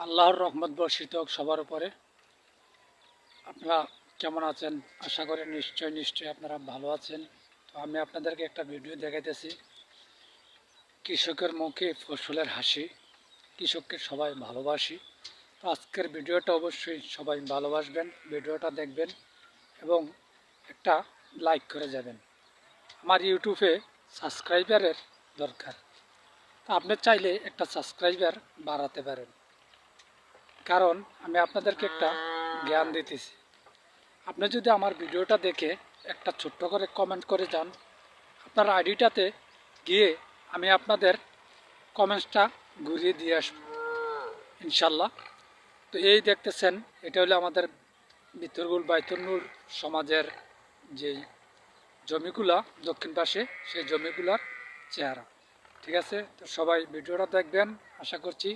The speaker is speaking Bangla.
আল্লাহর রহমত বর্ষিত হোক সবার উপরে। আপনারা কেমন আছেন? আশা করি নিশ্চয়ই আপনারা ভালো আছেন। তো আমি আপনাদেরকে একটা ভিডিও দেখাইতেছি, কৃষকের মুখে ফসলের হাসি। কৃষককে সবাই ভালোবাসি। তো আজকের ভিডিওটা অবশ্যই সবাই ভালোবাসবেন, ভিডিওটা দেখবেন এবং একটা লাইক করে যাবেন। আমার ইউটিউবে সাবস্ক্রাইবারের দরকার। তা আপনি চাইলে একটা সাবস্ক্রাইবার বাড়াতে পারেন, কারণ আমি আপনাদেরকে একটা জ্ঞান দিতেছি। আপনি যদি আমার ভিডিওটা দেখে একটা ছোট্ট করে কমেন্ট করে যান, আপনার আইডিটাতে গিয়ে আমি আপনাদের কমেন্টসটা ঘুরিয়ে দিয়ে আসব ইনশাল্লাহ। তো এই দেখতেছেন, এটা হলো আমাদের ভিতরগুল বাইতুন্নুর সমাজের যে জমিগুলা দক্ষিণ পাশে, সেই জমিগুলার চেহারা। ঠিক আছে, তো সবাই ভিডিওটা দেখবেন আশা করছি।